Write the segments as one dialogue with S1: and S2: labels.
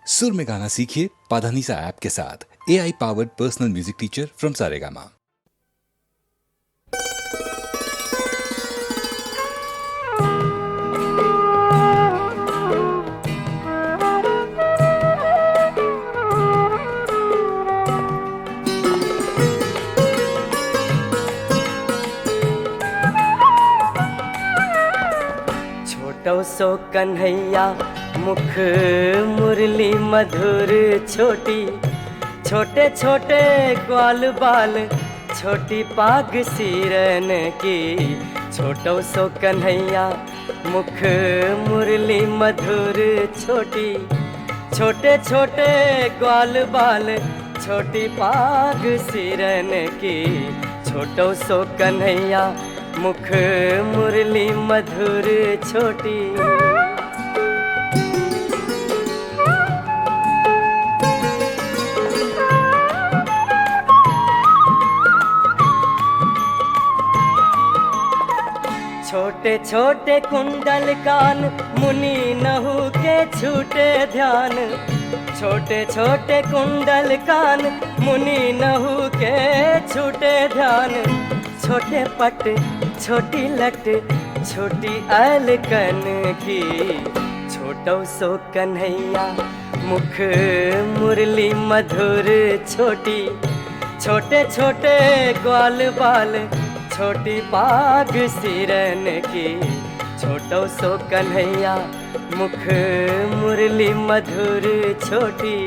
S1: सुर में गाना सीखिए पाधानीसा ऐप के साथ। AI powered personal music teacher from Saregama.
S2: छोटो सो कन्हैया मुख मुरली मधुर छोटी, छोटे छोटे ग्वाल बाल छोटी पाग सिरन की। छोटो सो कन्हैया मुख मुरली मधुर छोटी, छोटे छोटे ग्वाल बाल छोटी पाग सिरन की। छोटो सो कन्हैया मुख मुरली मधुर छोटी। छोटे छोटे कुंडल कान मुनि नहु के छूटे ध्यान। छोटे छोटे कुंडल कान मुनि नहु के छूटे ध्यान। छोटे पट छोटी लट छोटी अलकन की। छोटो सो कन्हैया मुख मुरली मधुर छोटी, छोटे छोटे ग्वाल बाल छोटी पाग सिरन की। छोटो सो कन्हैया मुख मुरली मधुर छोटी।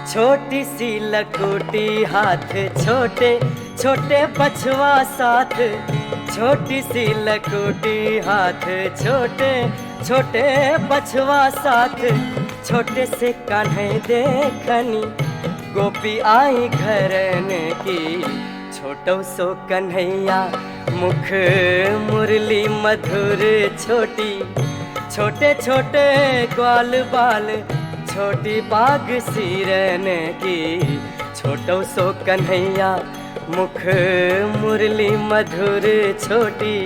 S2: छोटी सी लकोटी हाथ छोटे छोटे बछवा साथ। छोटी सी लकोटी हाथ छोटे छोटे बछवा साथ। छोटे से कान्हे देखनी गोपी आई घरन की। छोटो सो कन्हैया मुख मुरली मधुर छोटी, छोटे छोटे ग्वाल बाल छोटी पाग सिरन की। छोटो सो कन्हैया मुख मुरली मधुर छोटी।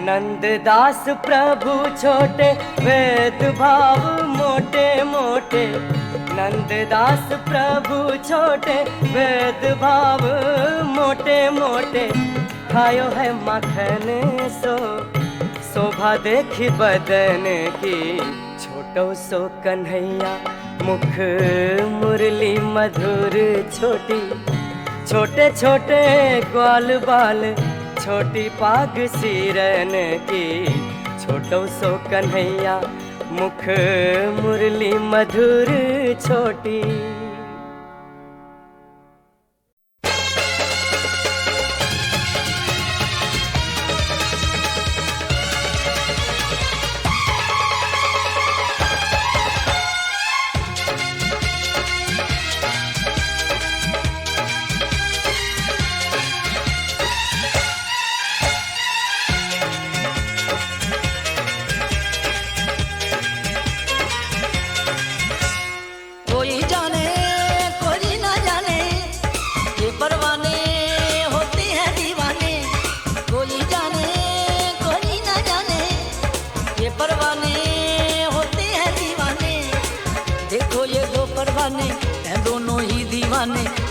S2: नंददास प्रभु छोटे वेद भाव मोटे मोटे। नंददास प्रभु छोटे वेद भाव मोटे मोटे। खायो है माखन सो शोभा देखी बदन की। छोटो सो कन्हैया मुख मुरली मधुर छोटी, छोटे छोटे ग्वाल बाल छोटी पाग सिरन की। छोटो सो कन्हैया मुख मुरली मधुर छोटी।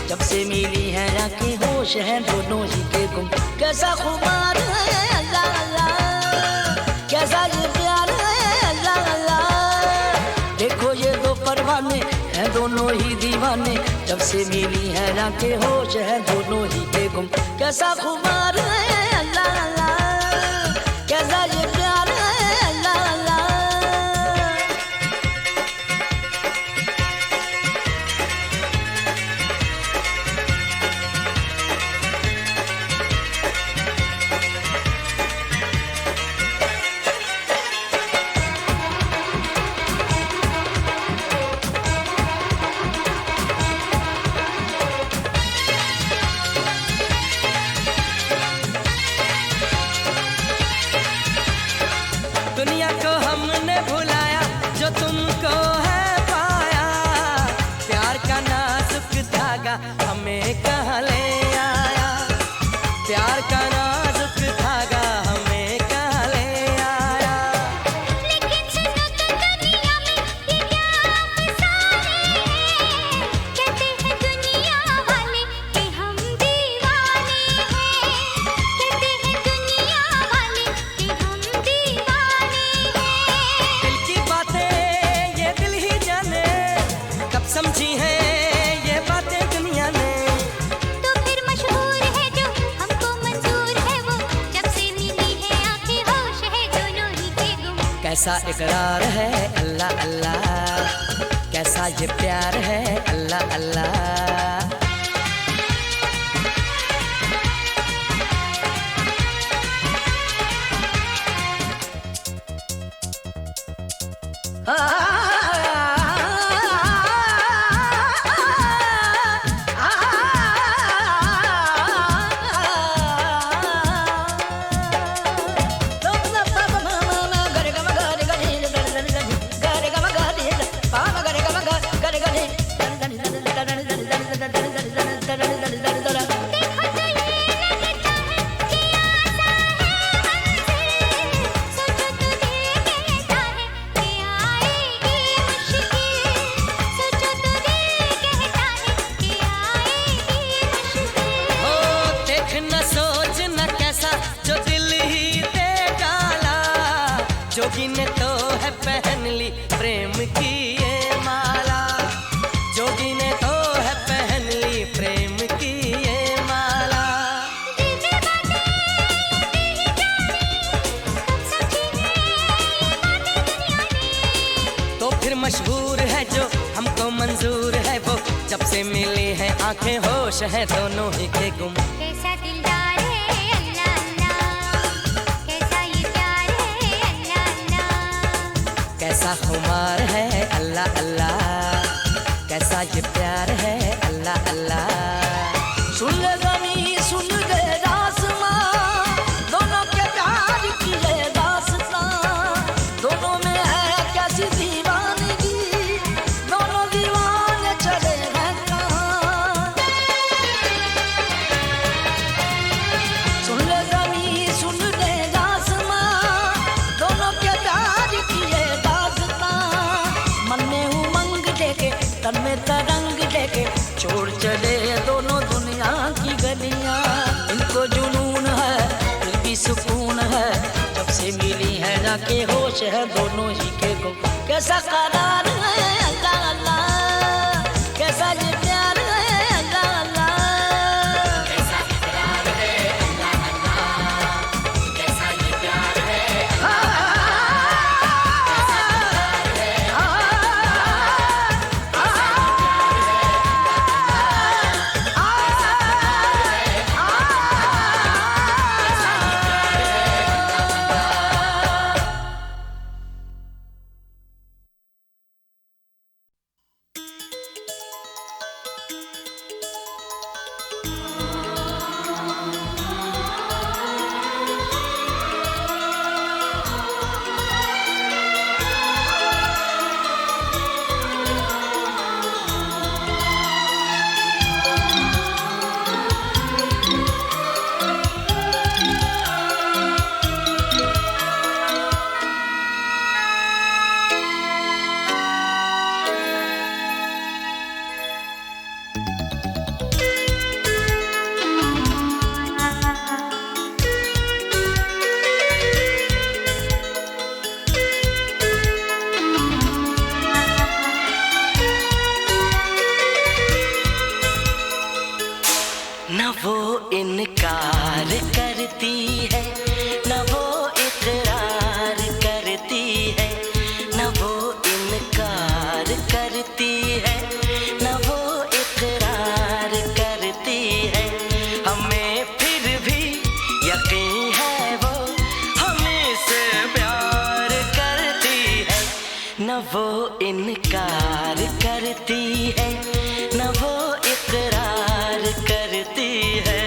S3: जब से मिली है आंखें होश हैं दोनों ही के गुम। कैसा खुमार है अल्लाह अल्लाह, कैसा ये प्यार है अल्लाह अल्लाह। देखो ये दो परवाने हैं दोनों ही दीवाने। जब से मिली है आंखें होश हैं दोनों ही के गुम। कैसा खुमार है अल्लाह अल्लाह, कैसा ये प्यार है अल्लाह अल्लाह।
S2: धागा हमें कहाँ ले आया, प्यार का नाजुक धागा हमें कहाँ ले आया।
S4: लेकिन सुनो तो दुनिया में ये क्या अफसाने हैं, कहते हैं दुनिया वाले कि हम दीवाने हैं, कहते हैं दुनिया वाले कि हम दीवाने हैं।
S2: दिल की बातें ये दिल ही जाने, कब समझी है ये बातें दुनिया ने।
S4: तो फिर मशहूर है जो हमको मंजूर है वो, जब से मिली है आंखें होश है दोनों ही के गुम।
S2: कैसा इकरार है अल्लाह अल्लाह, कैसा ये प्यार है अल्लाह अल्लाह। जोगी ने तो है पहन ली प्रेम की ये माला, जोगी ने तो है पहन ली प्रेम की ये माला। तो फिर मशहूर है जो हमको मंजूर है वो, जब से मिली है आंखें होश है दोनों ही के गुम।
S4: कैसा दिलदार है अल्लाह अल्लाह, कैसा ये प्यार है अल्लाह अल्लाह,
S2: कैसा खुमार है अल्लाह अल्लाह, कैसा ये प्यार है अल्लाह अल्लाह।
S3: सुन ले ज़मीं सुन ले आसमां, दोनों के प्यार की ये दास्तां, दोनों में है कैसी दीवानगी, दोनों दीवाने चले हैं कहाँ। सुन ले ज़मीं सुन ले आसमां, दोनों के प्यार की ये दास्तां, मन में उमंग लेके तन में तरंग लेके छोड़ चले दोनों दुनिया की गलियां। इनको जुनून है फिर भी सुकून है, जब से मिली है ना के होश है दोनों ही के गुम। कैसा करार है अल्लाह अल्लाह, कैसा ये प्यार है अल्लाह अल्लाह, कैसा इकरार है अल्लाह अल्लाह, कैसा ये प्यार है
S2: न वो इनकार करती है न वो इकरार करती है, न वो इनकार करती है न वो इकरार करती है। हमें फिर भी यकीन है वो हमें से प्यार करती है, न वो इनकार करती है न वो इकरार करती है।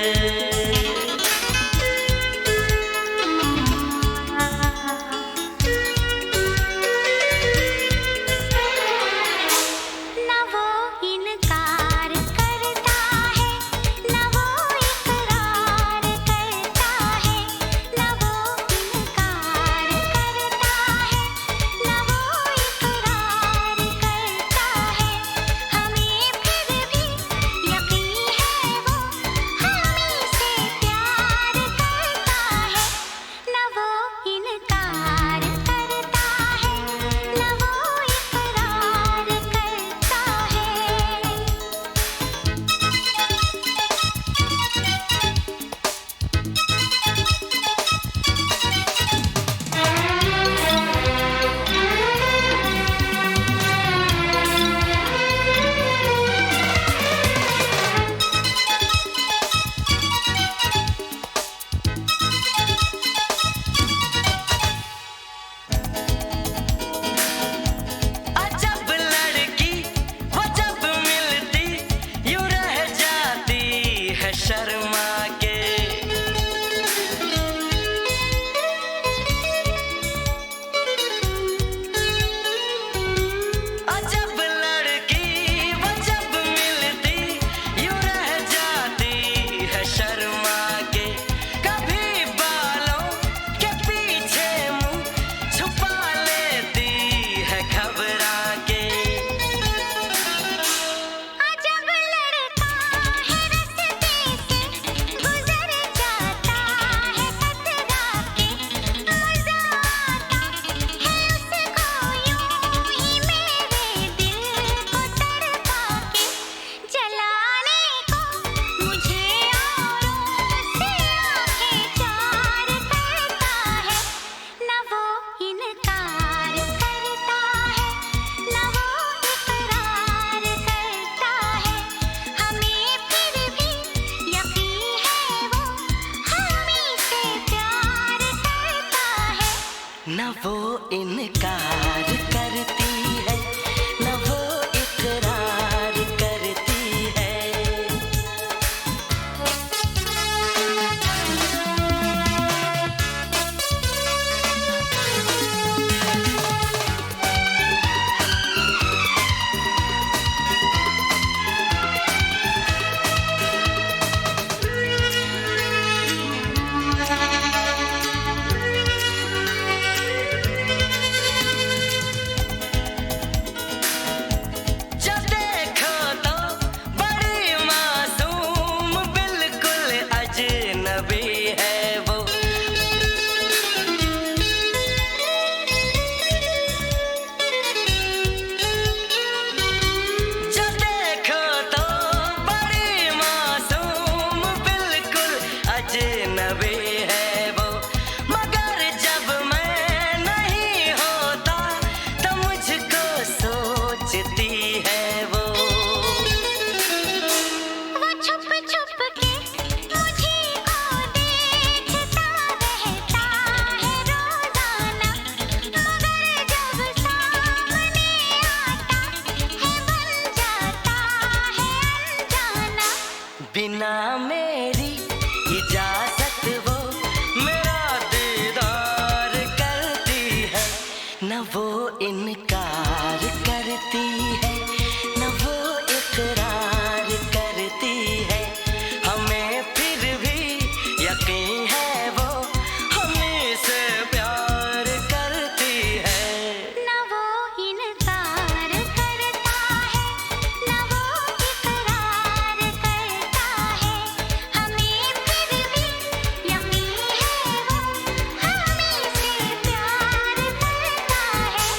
S2: बिना मेरी इजाजत वो मेरा दीदार करती है, न वो इनकार करती है न वो इकरार करती है, हमें फिर भी यकीन है वो हमें से प्यार करती है।
S4: न वो इनकार करता है न वो इकरार करता है, हमें फिर भी यकीन है वो हमें से प्यार करता है।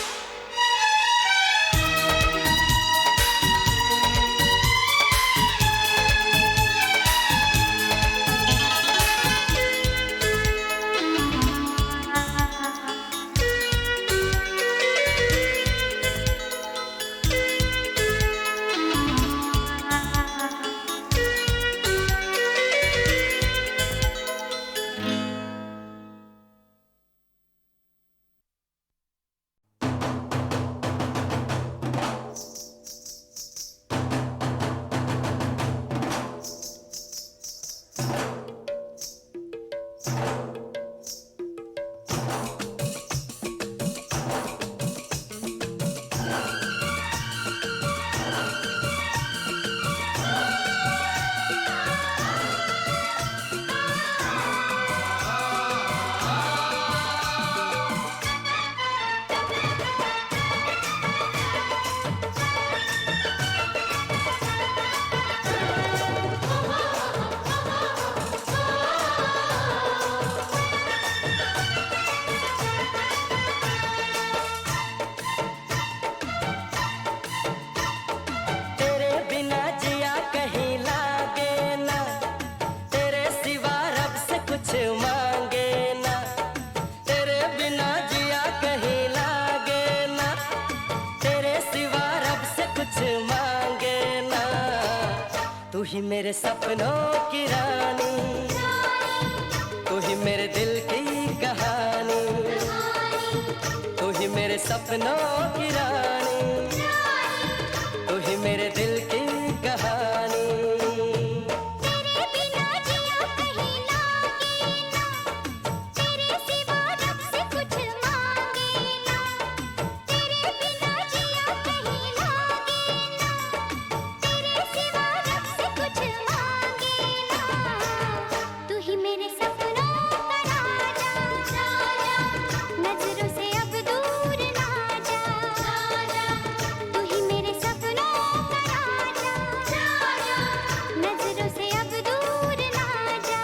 S2: तेरे बिना जिया कहीं लागे ना, तेरे सिवा रब से कुछ मांगे ना, तेरे बिना जिया कहीं लागे ना, तेरे सिवा रब से कुछ मांगे ना, तू ही मेरे सपनों की रानी, तू ही मेरे दिल की कहानी, तू ही मेरे सपनों की रानी, तू ही मेरे दिल की कहानी।
S4: तेरे बिना जिया कहीं लागे ना, तेरे सिवा रब से कुछ मांगे ना, तेरे बिना जिया कहीं लागे ना, तेरे सिवा रब से कुछ मांगे ना, तू ही मेरे सपनों का राजा, नजरों से अब दूर ना जा, तू ही मेरे सपनों का राजा, नजरों से अब दूर ना जा।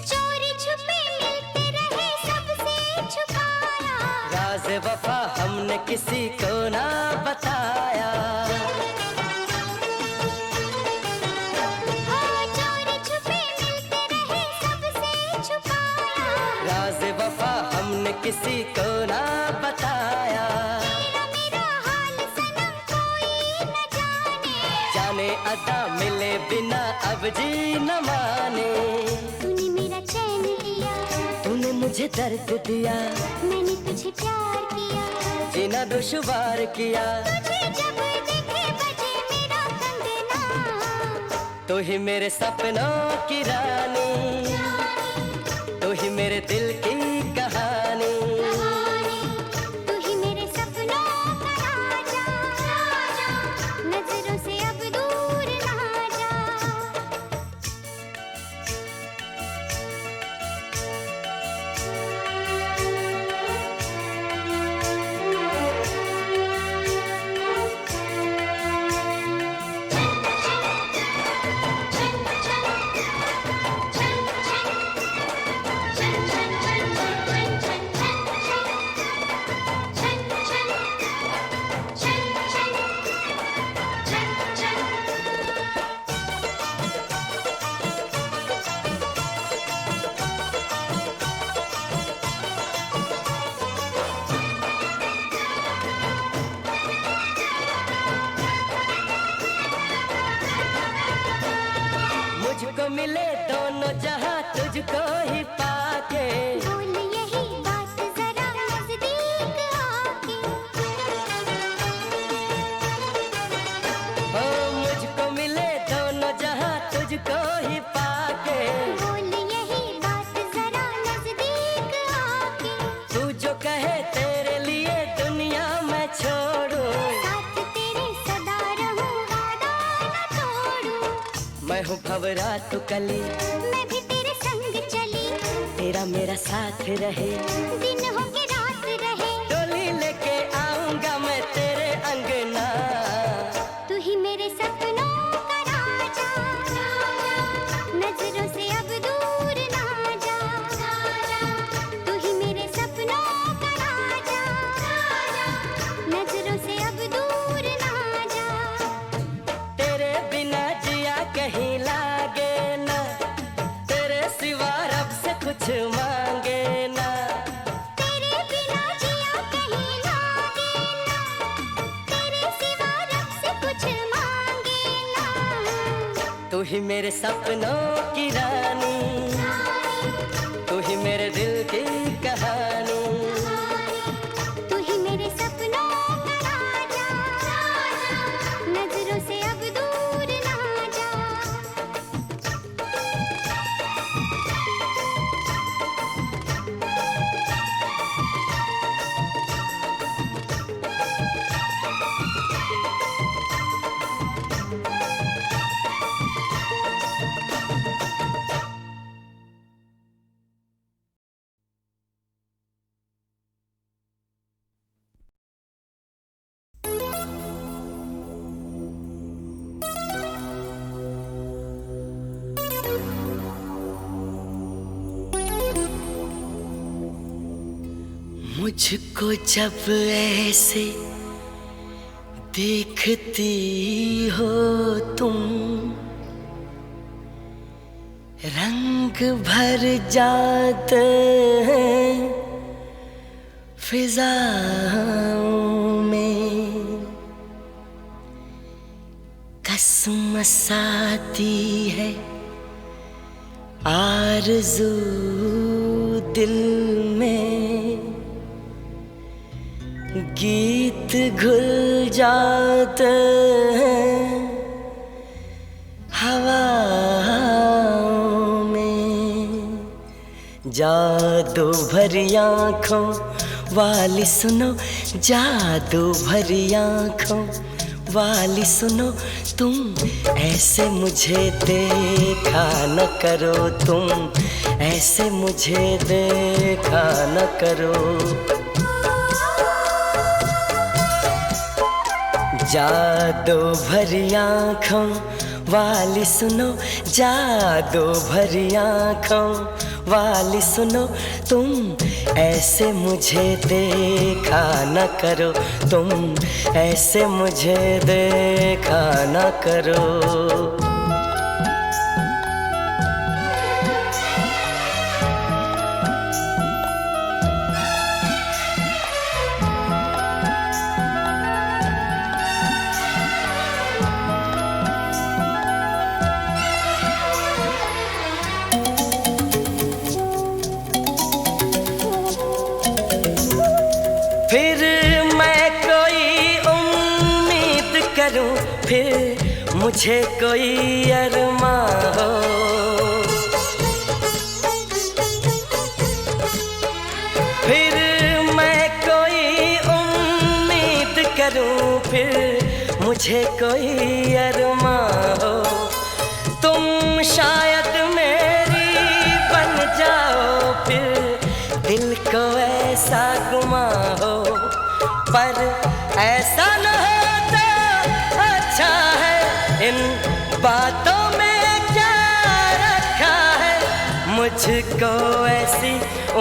S4: चोरी छुपे मिलते रहे सबसे छुपाया,
S2: राज वफा हमने किसी को ना बताया,
S4: चोरी छुपे मिलते रहे सबसे छुपाया,
S2: राज वफा हमने किसी को ना बताया,
S4: मेरा हाल सनम कोई न जाने,
S2: जाने अदा मिले बिना अब जी न माने,
S4: तूने मेरा चैन लिया,
S2: तूने मुझे दर्द दिया,
S4: मैंने तुझे प्यार किया,
S2: जीना दुश्वार किया,
S4: तुझे जब देखे बजे मेरा कंगना,
S2: तू ही मेरे सपनों की रानी, तू ही मेरे दिल की कहानी,
S4: तू ही मेरे सपनों का राजा, नजरों से अब दूर ना जा।
S2: मुझको मिले दोनों जहां तुझको ही पाके।
S4: बोल यही बात जरा नजदीक आके।
S2: ओ मुझको मिले दोनों जहां तुझको ही पाके।
S4: बोल यही बात जरा नजदीक आके।
S2: तू जो कहे तेरे लिए दुनिया मैं छोड़ूं।
S4: साथ तेरे सदा रहूं वादा न तोड़ूं।
S2: मैं हूँ भंवरा तू कली,
S4: मैं भी तेरे संग चली।
S2: तेरा मेरा साथ रहे,
S4: दिन हो के रात रहे।
S2: डोली लेके आऊंगा मैं तेरे अंगना।
S4: तू ही मेरे सपनों का राजा, नजरों से अब दूर ना जा। तू ही मेरे सपनों का राजा, नजरों से अब दूर ना जा।
S2: तेरे बिना जिया कहीं लागे ना, तेरे सिवा रब से कुछ मांगे ना।
S4: तेरे बिना जिया कहीं लागे ना, तेरे सिवा रब से कुछ मांगे ना।
S2: तू ही मेरे सपनों की रानी, तू ही मेरे दिल की कहानी।
S4: तू ही मेरे सपनों का राजा, नजरों से अब दूर ना जा।
S2: मुझको जब ऐसे देखती हो तुम, रंग भर जाते हैं फिजाओं में। कसमस आती है आरज़ू दिल में, गीत घुल जाते हैं हवाओं में। जादू भरी आँखों वाली सुनो, जादू भरी आँखों वाली सुनो, तुम ऐसे मुझे देखा न करो, तुम ऐसे मुझे देखा न करो। जादू भरी आँखों वाली सुनो, जादू भरी आँखों वाली सुनो, तुम ऐसे मुझे देखा न करो, तुम ऐसे मुझे देखा न करो। फिर मैं कोई उम्मीद करूं, फिर मुझे कोई अरमां हो। फिर मैं कोई उम्मीद करूं, फिर मुझे कोई अरमां हो। तुम शायद मेरी बन जाओ, फिर दिल को ऐसा गुमा हो। पर ऐसा न होता अच्छा है, इन बातों में क्या रखा है। मुझको ऐसी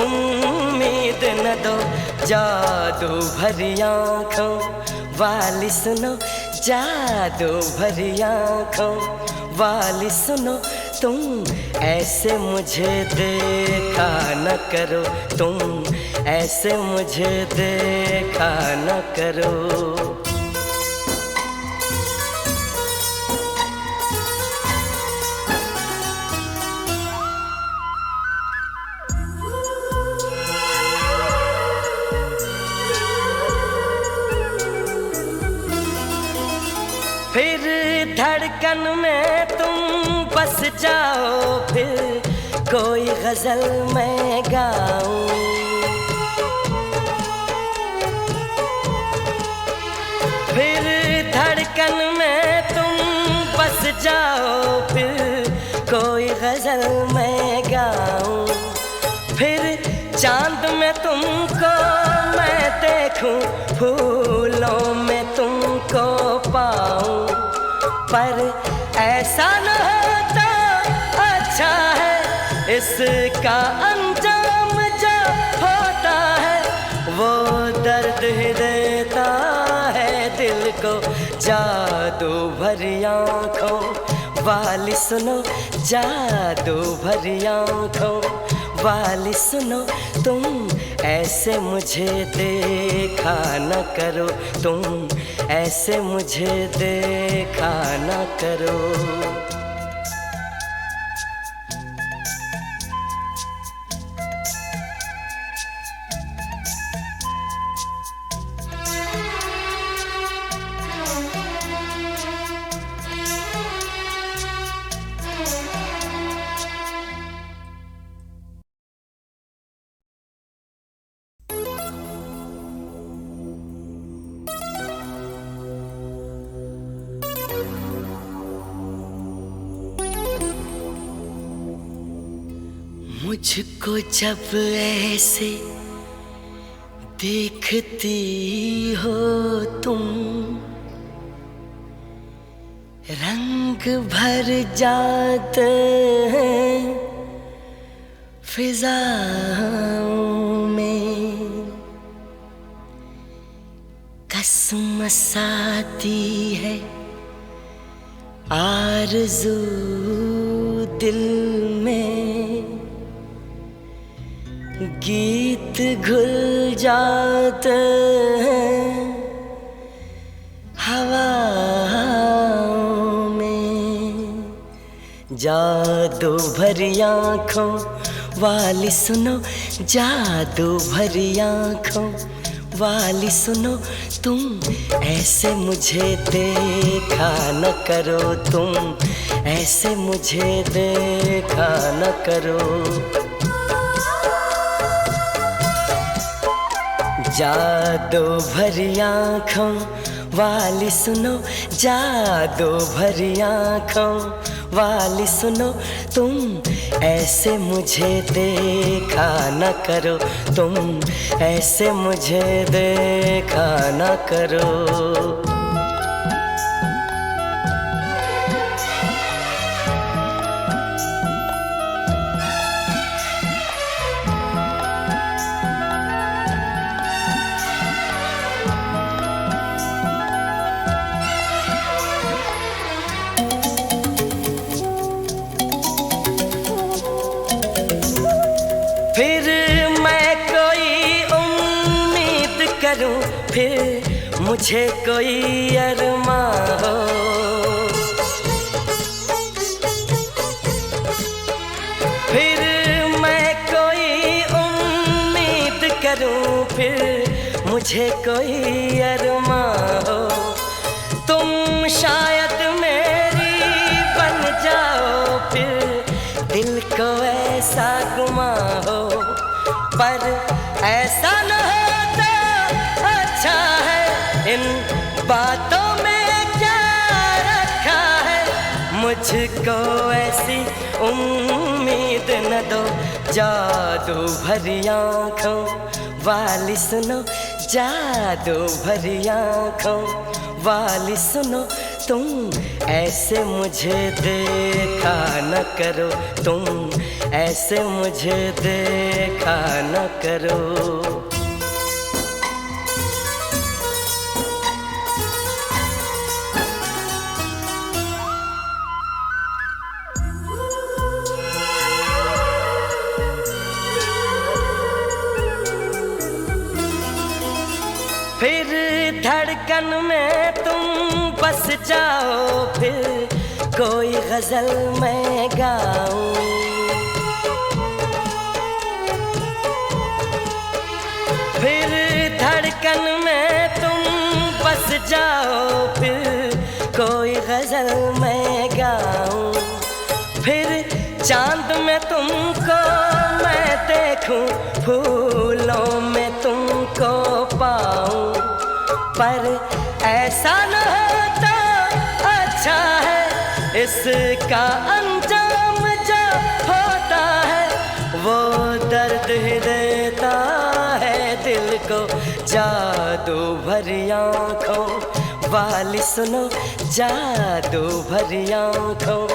S2: उम्मीद न दो, जादू भरी आँखों वाली सुनो, जादू भरी आँखों वाली सुनो, तुम ऐसे मुझे देखा न करो, तुम ऐसे मुझे देखा न करो। बस जाओ, फिर कोई गजल मैं गाऊं। फिर धड़कन में तुम बस जाओ, फिर कोई गजल मैं गाऊं। फिर चांद में तुमको मैं देखूं, फूलों में तुमको पाऊं। पर ऐसा न होता अच्छा है, इसका अंजाम जो होता है वो दर्द ही देता है दिल को। जादू भरी आँखों वाली सुनो, जादू भरी आँखों वाली सुनो, तुम ऐसे मुझे देखा न करो, तुम ऐसे मुझे देखा न करो। मुझको जब ऐसे देखती हो तुम, रंग भर जाते हैं फिजाओं में। कसमस आती है आरज़ू दिल में, गीत घुल जाते हैं हवाओं में। जादू भरी आँखों वाली सुनो, जादू भरी आँखों वाली सुनो, तुम ऐसे मुझे देखा न करो, तुम ऐसे मुझे देखा न करो। जादू भरी आँखों वाली सुनो, जादू भरी आँखों वाली सुनो, तुम ऐसे मुझे देखा न करो, तुम ऐसे मुझे देखा न करो। फिर मैं कोई उम्मीद करूं, फिर मुझे कोई अरमां हो। फिर मैं कोई उम्मीद करूं, फिर मुझे कोई अरमां हो। तुम शायद मेरी बन जाओ, फिर दिल को ऐसा गुमा हो। पर ऐसा न होता अच्छा है, इन बातों में क्या रखा है। मुझको ऐसी उम्मीद न दो, जादू भरी आँखों वाली सुनो, जादू भरी आँखों वाली सुनो, तुम ऐसे मुझे देखा न करो, तुम ऐसे मुझे देखा न करो। फिर धड़कन में तुम बस जाओ, फिर कोई गजल मैं गाऊं। फिर धड़कन में तुम बस जाओ, फिर कोई गजल मैं गाऊं। फिर चांद में तुमको मैं देखूं, फूलों में तुमको पाऊं, पर ऐसा न होता अच्छा है, इसका अंजाम जो होता है वो दर्द ही देता है दिल को। जादू भरी आँखों वाली सुनो, जादू भरी आँखों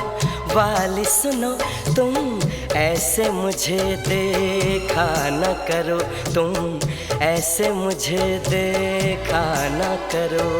S2: वाली सुनो, तुम ऐसे मुझे देखा न करो, तुम ऐसे मुझे देखा न करो।